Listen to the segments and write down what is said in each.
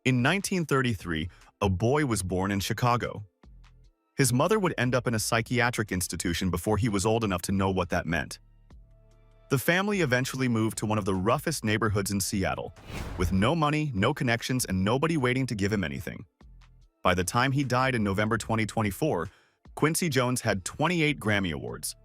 In 1933, a boy was born in Chicago. His mother would end up in a psychiatric institution before he was old enough to know what that meant. The family eventually moved to one of the roughest neighborhoods in Seattle, with no money, no connections, and nobody waiting to give him anything. By the time he died in November 2024, Quincy Jones had 28 Grammy Awards,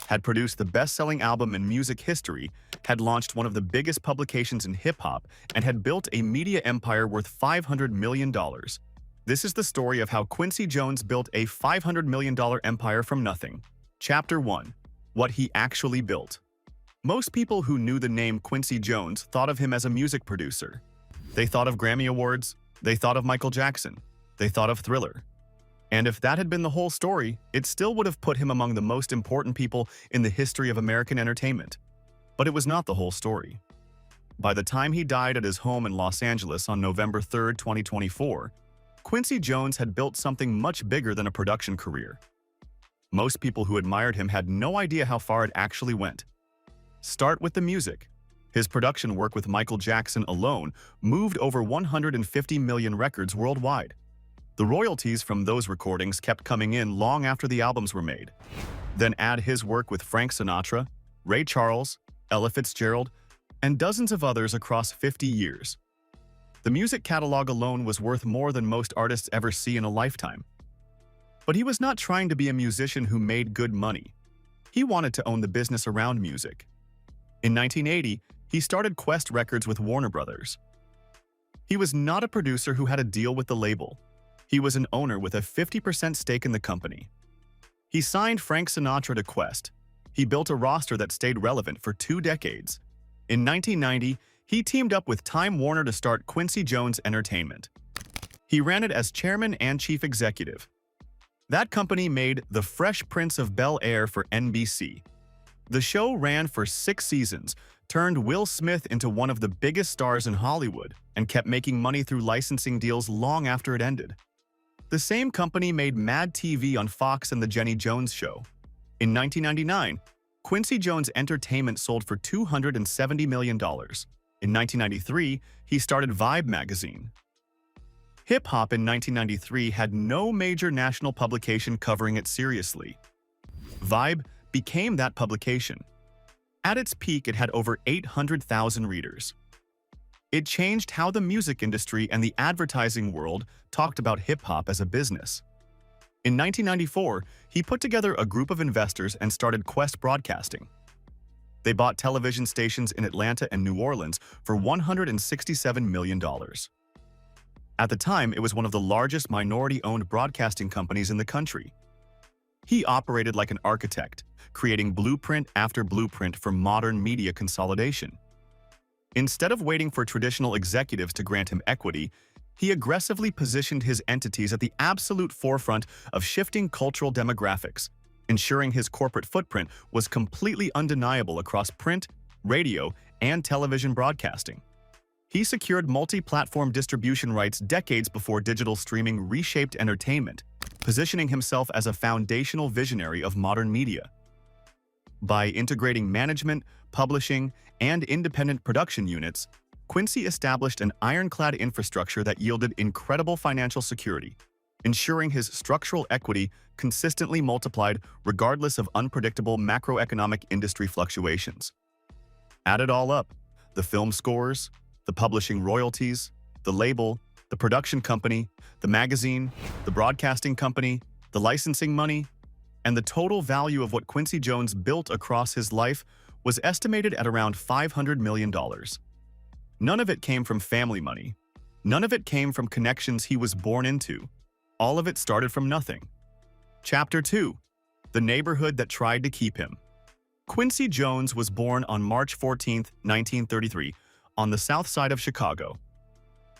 had produced the best-selling album in music history, had launched one of the biggest publications in hip-hop, and had built a media empire worth $500 million. This is the story of how Quincy Jones built a $500 million empire from nothing. Chapter 1. What he actually built. Most people who knew the name Quincy Jones thought of him as a music producer. They thought of Grammy Awards, they thought of Michael Jackson, they thought of Thriller. And if that had been the whole story, it still would have put him among the most important people in the history of American entertainment. But it was not the whole story. By the time he died at his home in Los Angeles on November 3, 2024, Quincy Jones had built something much bigger than a production career. Most people who admired him had no idea how far it actually went. Start with the music. His production work with Michael Jackson alone moved over 150 million records worldwide. The royalties from those recordings kept coming in long after the albums were made. Then add his work with Frank Sinatra, Ray Charles, Ella Fitzgerald, and dozens of others across 50 years. The music catalog alone was worth more than most artists ever see in a lifetime. But he was not trying to be a musician who made good money. He wanted to own the business around music. In 1980, he started Quest Records with Warner Brothers. He was not a producer who had a deal with the label. He was an owner with a 50% stake in the company. He signed Frank Sinatra to Quest. He built a roster that stayed relevant for 2 decades. In 1990, he teamed up with Time Warner to start Quincy Jones Entertainment. He ran it as chairman and chief executive. That company made The Fresh Prince of Bel-Air for NBC. The show ran for 6 seasons, turned Will Smith into one of the biggest stars in Hollywood, and kept making money through licensing deals long after it ended. The same company made Mad TV on Fox and The Jenny Jones Show. In 1999, Quincy Jones Entertainment sold for $270 million. In 1993, he started Vibe magazine. Hip-hop in 1993 had no major national publication covering it seriously. Vibe became that publication. At its peak, it had over 800,000 readers. It changed how the music industry and the advertising world talked about hip-hop as a business. In 1994, he put together a group of investors and started Quest Broadcasting. They bought television stations in Atlanta and New Orleans for $167 million. At the time, it was one of the largest minority-owned broadcasting companies in the country. He operated like an architect, creating blueprint after blueprint for modern media consolidation. Instead of waiting for traditional executives to grant him equity, he aggressively positioned his entities at the absolute forefront of shifting cultural demographics, ensuring his corporate footprint was completely undeniable across print, radio, and television broadcasting. He secured multi-platform distribution rights decades before digital streaming reshaped entertainment, positioning himself as a foundational visionary of modern media. By integrating management, publishing, and independent production units, Quincy established an ironclad infrastructure that yielded incredible financial security, ensuring his structural equity consistently multiplied regardless of unpredictable macroeconomic industry fluctuations. Add it all up: the film scores, the publishing royalties, the label, the production company, the magazine, the broadcasting company, the licensing money, and the total value of what Quincy Jones built across his life was estimated at around $500 million. None of it came from family money. None of it came from connections he was born into. All of it started from nothing. Chapter 2. The neighborhood that tried to keep him. Quincy Jones was born on March 14, 1933, on the south side of Chicago.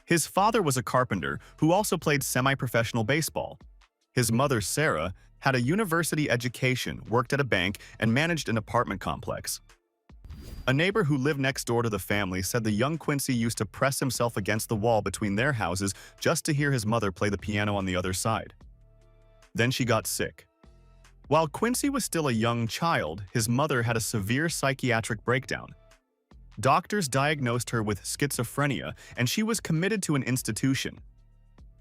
His father was a carpenter who also played semi-professional baseball. His mother, Sarah, had a university education, worked at a bank, and managed an apartment complex. A neighbor who lived next door to the family said the young Quincy used to press himself against the wall between their houses just to hear his mother play the piano on the other side. Then she got sick. While Quincy was still a young child, his mother had a severe psychiatric breakdown. Doctors diagnosed her with schizophrenia, and she was committed to an institution.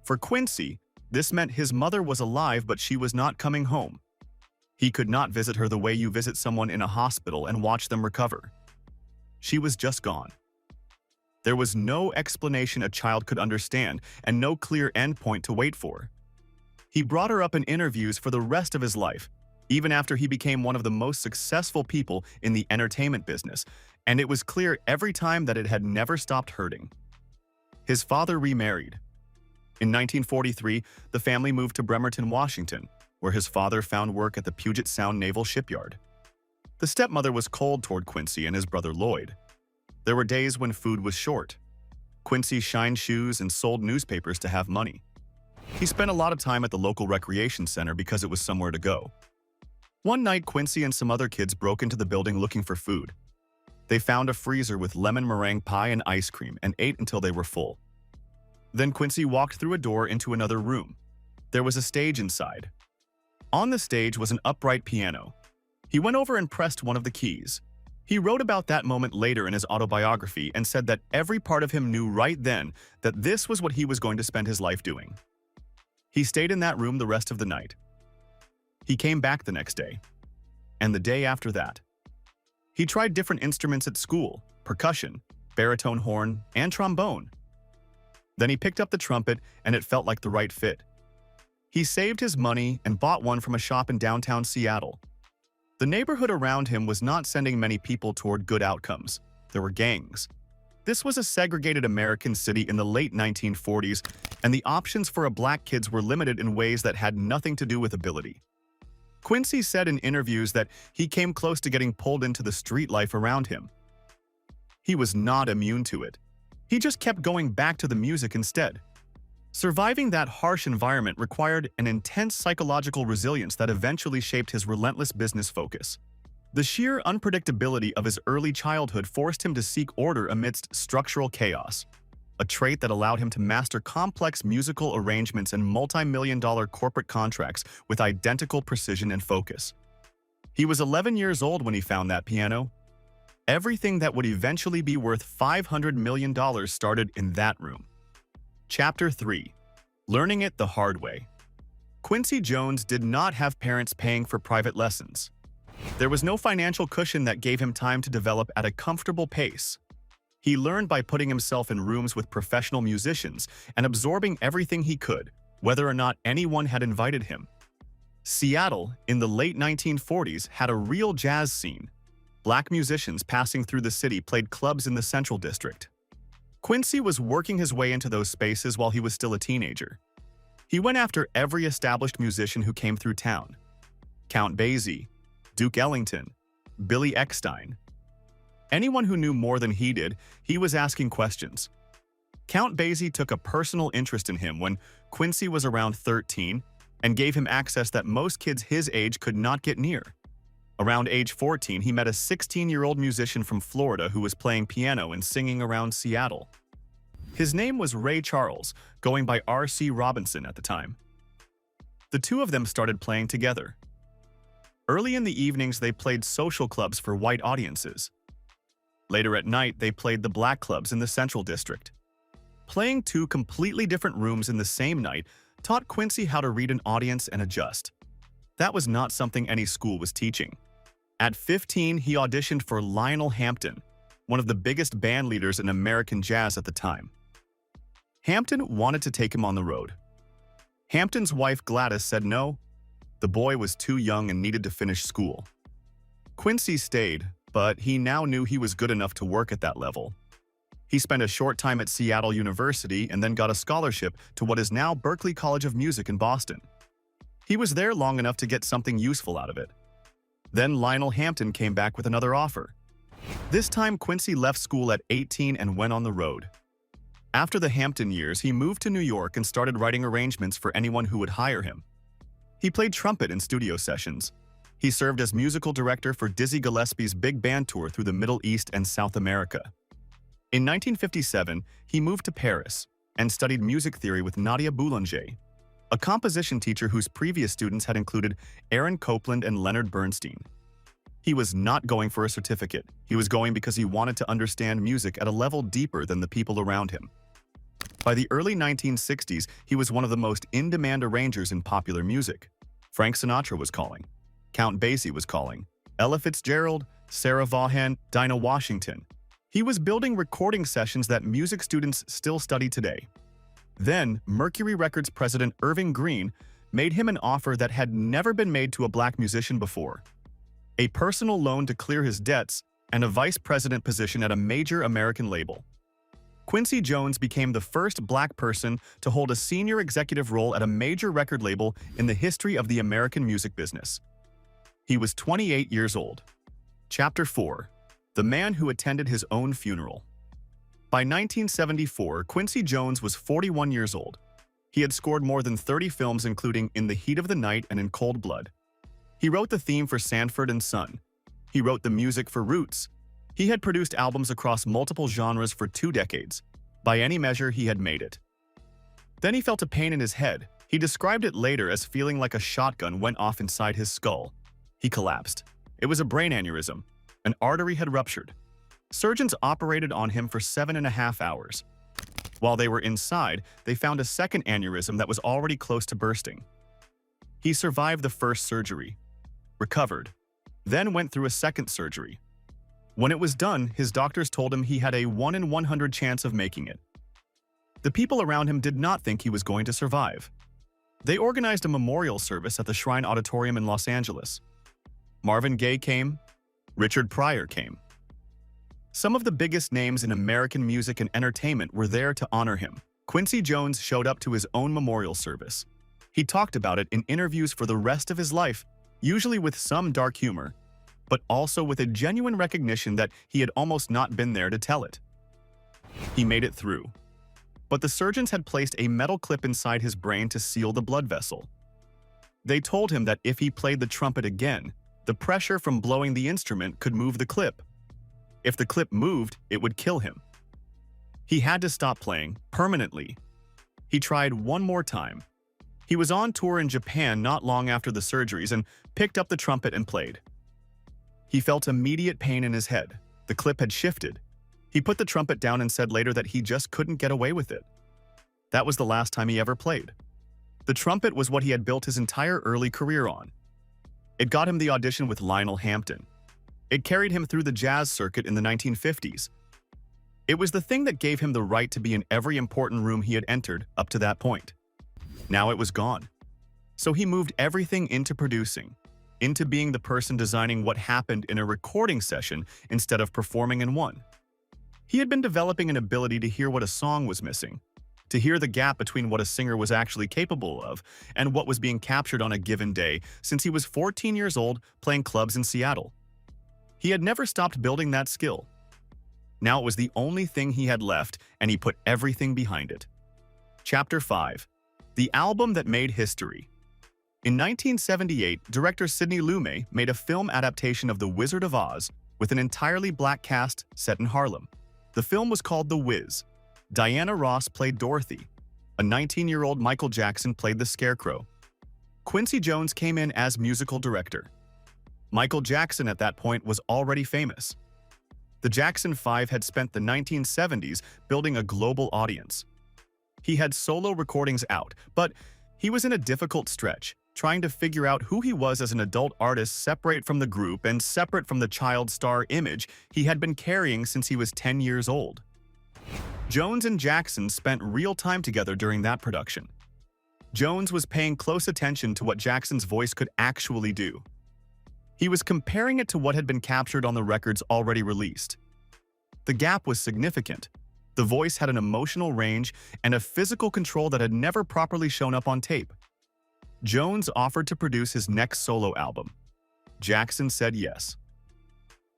For Quincy, this meant his mother was alive, but she was not coming home. He could not visit her the way you visit someone in a hospital and watch them recover. She was just gone. There was no explanation a child could understand and no clear endpoint to wait for. He brought her up in interviews for the rest of his life, even after he became one of the most successful people in the entertainment business, and it was clear every time that it had never stopped hurting. His father remarried. In 1943, the family moved to Bremerton, Washington, where his father found work at the Puget Sound Naval Shipyard. The stepmother was cold toward Quincy and his brother Lloyd. There were days when food was short. Quincy shined shoes and sold newspapers to have money. He spent a lot of time at the local recreation center because it was somewhere to go. One night, Quincy and some other kids broke into the building looking for food. They found a freezer with lemon meringue pie and ice cream and ate until they were full. Then Quincy walked through a door into another room. There was a stage inside. On the stage was an upright piano. He went over and pressed one of the keys. He wrote about that moment later in his autobiography and said that every part of him knew right then that this was what he was going to spend his life doing. He stayed in that room the rest of the night. He came back the next day, and the day after that. He tried different instruments at school: percussion, baritone horn, and trombone. Then he picked up the trumpet, and it felt like the right fit. He saved his money and bought one from a shop in downtown Seattle. The neighborhood around him was not sending many people toward good outcomes. There were gangs. This was a segregated American city in the late 1940s, and the options for black kids were limited in ways that had nothing to do with ability. Quincy said in interviews that he came close to getting pulled into the street life around him. He was not immune to it. He just kept going back to the music instead. Surviving that harsh environment required an intense psychological resilience that eventually shaped his relentless business focus. The sheer unpredictability of his early childhood forced him to seek order amidst structural chaos, a trait that allowed him to master complex musical arrangements and multi-million-dollar corporate contracts with identical precision and focus. He was 11 years old when he found that piano. Everything that would eventually be worth $500 million started in that room. Chapter 3. Learning it the hard way. Quincy Jones did not have parents paying for private lessons. There was no financial cushion that gave him time to develop at a comfortable pace. He learned by putting himself in rooms with professional musicians and absorbing everything he could, whether or not anyone had invited him. Seattle, in the late 1940s, had a real jazz scene. Black musicians passing through the city played clubs in the Central District. Quincy was working his way into those spaces while he was still a teenager. He went after every established musician who came through town: Count Basie, Duke Ellington, Billy Eckstine. Anyone who knew more than he did, he was asking questions. Count Basie took a personal interest in him when Quincy was around 13 and gave him access that most kids his age could not get near. Around age 14, he met a 16-year-old musician from Florida who was playing piano and singing around Seattle. His name was Ray Charles, going by R.C. Robinson at the time. The two of them started playing together. Early in the evenings, they played social clubs for white audiences. Later at night, they played the black clubs in the Central District. Playing two completely different rooms in the same night taught Quincy how to read an audience and adjust. That was not something any school was teaching. At 15, he auditioned for Lionel Hampton, one of the biggest band leaders in American jazz at the time. Hampton wanted to take him on the road. Hampton's wife Gladys said no. The boy was too young and needed to finish school. Quincy stayed, but he now knew he was good enough to work at that level. He spent a short time at Seattle University and then got a scholarship to what is now Berklee College of Music in Boston. He was there long enough to get something useful out of it. Then Lionel Hampton came back with another offer. This time, Quincy left school at 18 and went on the road. After the Hampton years, he moved to New York and started writing arrangements for anyone who would hire him. He played trumpet in studio sessions. He served as musical director for Dizzy Gillespie's big band tour through the Middle East and South America. In 1957, he moved to Paris and studied music theory with Nadia Boulanger, a composition teacher whose previous students had included Aaron Copland and Leonard Bernstein. He was not going for a certificate. He was going because he wanted to understand music at a level deeper than the people around him. By the early 1960s, he was one of the most in-demand arrangers in popular music. Frank Sinatra was calling. Count Basie was calling. Ella Fitzgerald, Sarah Vaughan, Dinah Washington. He was building recording sessions that music students still study today. Then, Mercury Records president Irving Green made him an offer that had never been made to a black musician before: a personal loan to clear his debts and a vice president position at a major American label. Quincy Jones became the first black person to hold a senior executive role at a major record label in the history of the American music business. He was 28 years old. Chapter 4: The Man Who Attended His Own Funeral. By 1974, Quincy Jones was 41 years old. He had scored more than 30 films, including In the Heat of the Night and In Cold Blood. He wrote the theme for Sanford and Son. He wrote the music for Roots. He had produced albums across multiple genres for 2 decades. By any measure, he had made it. Then he felt a pain in his head. He described it later as feeling like a shotgun went off inside his skull. He collapsed. It was a brain aneurysm. An artery had ruptured. Surgeons operated on him for 7.5 hours. While they were inside, they found a second aneurysm that was already close to bursting. He survived the first surgery, recovered, then went through a second surgery. When it was done, his doctors told him he had a 1 in 100 chance of making it. The people around him did not think he was going to survive. They organized a memorial service at the Shrine Auditorium in Los Angeles. Marvin Gaye came. Richard Pryor came. Some of the biggest names in American music and entertainment were there to honor him. Quincy Jones showed up to his own memorial service. He talked about it in interviews for the rest of his life, usually with some dark humor, but also with a genuine recognition that he had almost not been there to tell it. He made it through. But the surgeons had placed a metal clip inside his brain to seal the blood vessel. They told him that if he played the trumpet again, the pressure from blowing the instrument could move the clip. If the clip moved, it would kill him. He had to stop playing permanently. He tried one more time. He was on tour in Japan not long after the surgeries and picked up the trumpet and played. He felt immediate pain in his head. The clip had shifted. He put the trumpet down and said later that he just couldn't get away with it. That was the last time he ever played. The trumpet was what he had built his entire early career on. It got him the audition with Lionel Hampton. It carried him through the jazz circuit in the 1950s. It was the thing that gave him the right to be in every important room he had entered up to that point. Now it was gone. So he moved everything into producing, into being the person designing what happened in a recording session instead of performing in one. He had been developing an ability to hear what a song was missing, to hear the gap between what a singer was actually capable of and what was being captured on a given day since he was 14 years old playing clubs in Seattle. He had never stopped building that skill. Now it was the only thing he had left, and he put everything behind it. Chapter 5: The Album That Made History. In 1978, director Sidney Lumet made a film adaptation of The Wizard of Oz with an entirely black cast set in Harlem. The film was called The Wiz. Diana Ross played Dorothy. A 19-year-old Michael Jackson played the Scarecrow. Quincy Jones came in as musical director. Michael Jackson at that point was already famous. The Jackson 5 had spent the 1970s building a global audience. He had solo recordings out, but he was in a difficult stretch, trying to figure out who he was as an adult artist separate from the group and separate from the child star image he had been carrying since he was 10 years old. Jones and Jackson spent real time together during that production. Jones was paying close attention to what Jackson's voice could actually do. He was comparing it to what had been captured on the records already released. The gap was significant. The voice had an emotional range and a physical control that had never properly shown up on tape. Jones offered to produce his next solo album. Jackson said yes.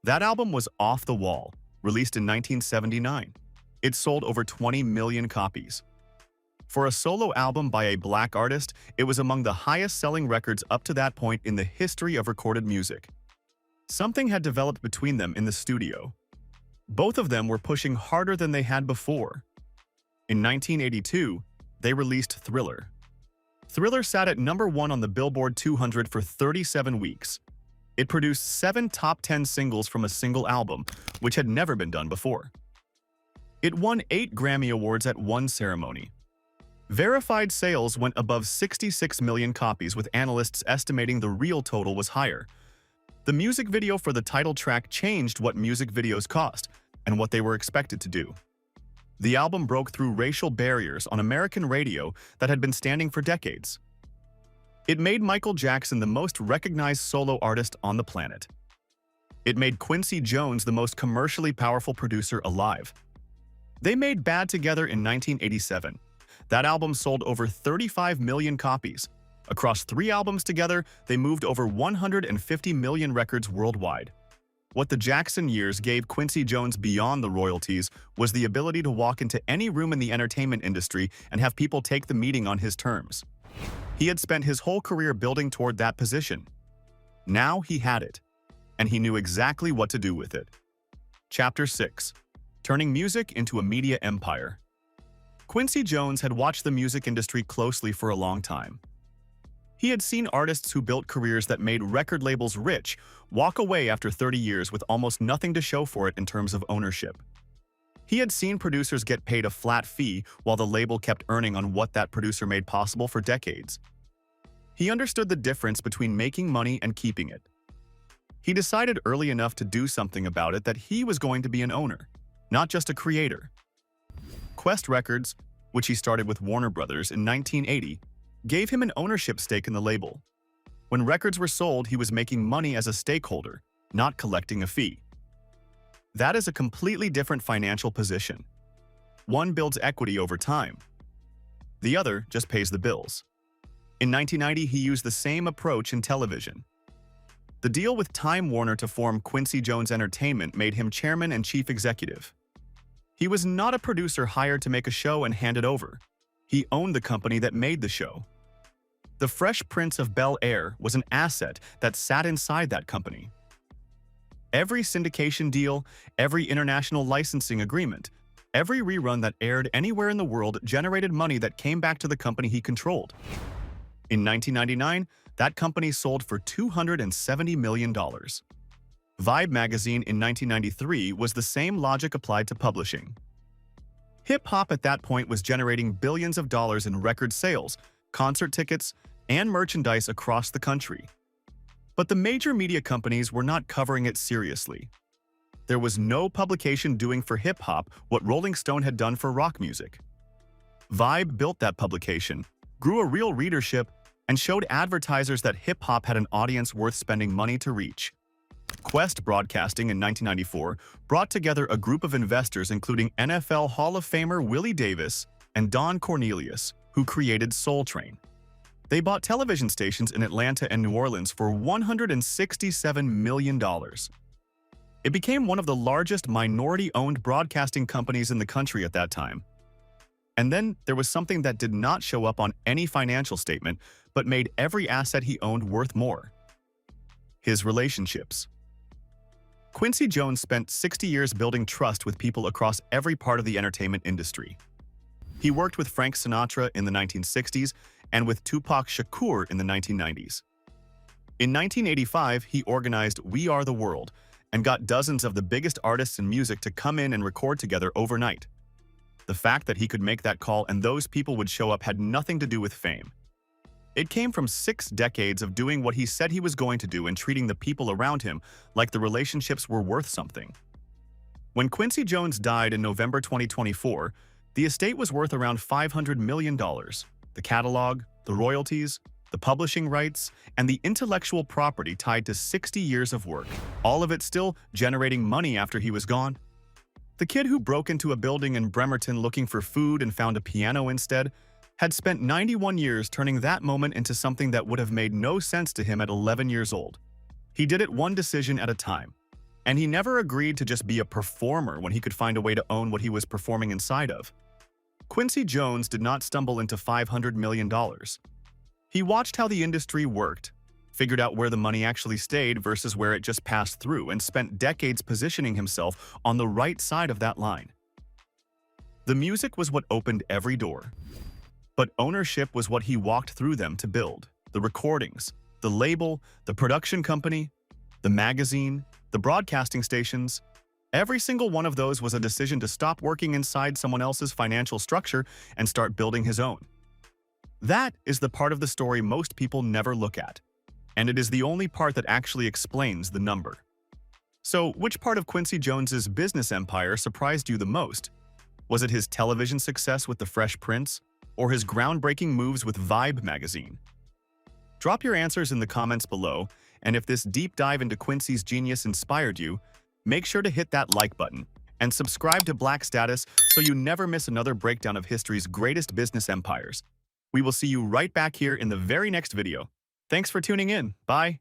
That album was Off the Wall, released in 1979. It sold over 20 million copies. For a solo album by a black artist, it was among the highest-selling records up to that point in the history of recorded music. Something had developed between them in the studio. Both of them were pushing harder than they had before. In 1982, they released Thriller. Thriller sat at #1 on the Billboard 200 for 37 weeks. It produced 7 top 10 singles from a single album, which had never been done before. It won 8 Grammy Awards at one ceremony. Verified sales went above 66 million copies, with analysts estimating the real total was higher. The music video for the title track changed what music videos cost and what they were expected to do. The album broke through racial barriers on American radio that had been standing for decades. It made Michael Jackson the most recognized solo artist on the planet. It made Quincy Jones the most commercially powerful producer alive. They made Bad together in 1987. That album sold over 35 million copies. Across 3 albums together, they moved over 150 million records worldwide. What the Jackson years gave Quincy Jones beyond the royalties was the ability to walk into any room in the entertainment industry and have people take the meeting on his terms. He had spent his whole career building toward that position. Now he had it, and he knew exactly what to do with it. Chapter 6. Turning music into a media empire. Quincy Jones had watched the music industry closely for a long time. He had seen artists who built careers that made record labels rich walk away after 30 years with almost nothing to show for it in terms of ownership. He had seen producers get paid a flat fee while the label kept earning on what that producer made possible for decades. He understood the difference between making money and keeping it. He decided early enough to do something about it that he was going to be an owner, not just a creator. Quest Records, which he started with Warner Brothers in 1980, gave him an ownership stake in the label. When records were sold, he was making money as a stakeholder, not collecting a fee. That is a completely different financial position. One builds equity over time. The other just pays the bills. In 1990, he used the same approach in television. The deal with Time Warner to form Quincy Jones Entertainment made him chairman and chief executive. He was not a producer hired to make a show and hand it over. He owned the company that made the show. The Fresh Prince of Bel-Air was an asset that sat inside that company. Every syndication deal, every international licensing agreement, every rerun that aired anywhere in the world generated money that came back to the company he controlled. In 1999, that company sold for $270 million. Vibe magazine in 1993 was the same logic applied to publishing. Hip-hop at that point was generating billions of dollars in record sales, concert tickets, and merchandise across the country. But the major media companies were not covering it seriously. There was no publication doing for hip-hop what Rolling Stone had done for rock music. Vibe built that publication, grew a real readership, and showed advertisers that hip-hop had an audience worth spending money to reach. Quest Broadcasting in 1994 brought together a group of investors including NFL Hall of Famer Willie Davis and Don Cornelius, who created Soul Train. They bought television stations in Atlanta and New Orleans for $167 million. It became one of the largest minority-owned broadcasting companies in the country at that time. And then there was something that did not show up on any financial statement, but made every asset he owned worth more: his relationships. Quincy Jones spent 60 years building trust with people across every part of the entertainment industry. He worked with Frank Sinatra in the 1960s and with Tupac Shakur in the 1990s. In 1985, he organized We Are the World and got dozens of the biggest artists in music to come in and record together overnight. The fact that he could make that call and those people would show up had nothing to do with fame. It came from 6 decades of doing what he said he was going to do and treating the people around him like the relationships were worth something. When Quincy Jones died in November 2024, the estate was worth around $500 million. The catalog, the royalties, the publishing rights, and the intellectual property tied to 60 years of work, all of it still generating money after he was gone. The kid who broke into a building in Bremerton looking for food and found a piano instead had spent 91 years turning that moment into something that would have made no sense to him at 11 years old. He did it one decision at a time, and he never agreed to just be a performer when he could find a way to own what he was performing inside of. Quincy Jones did not stumble into $500 million. He watched how the industry worked, figured out where the money actually stayed versus where it just passed through, and spent decades positioning himself on the right side of that line. The music was what opened every door. But ownership was what he walked through them to build: the recordings, the label, the production company. the magazine, the broadcasting stations. Every single one of those was a decision to stop working inside someone else's financial structure and start building his own. That is the part of the story most people never look at, and it is the only part that actually explains the number. So, which part of Quincy Jones's business empire surprised you the most? Was it his television success with The Fresh Prince, or his groundbreaking moves with Vibe magazine? Drop your answers in the comments below, and if this deep dive into Quincy's genius inspired you, make sure to hit that like button and subscribe to Black Status so you never miss another breakdown of history's greatest business empires. We will see you right back here in the very next video. Thanks for tuning in. Bye.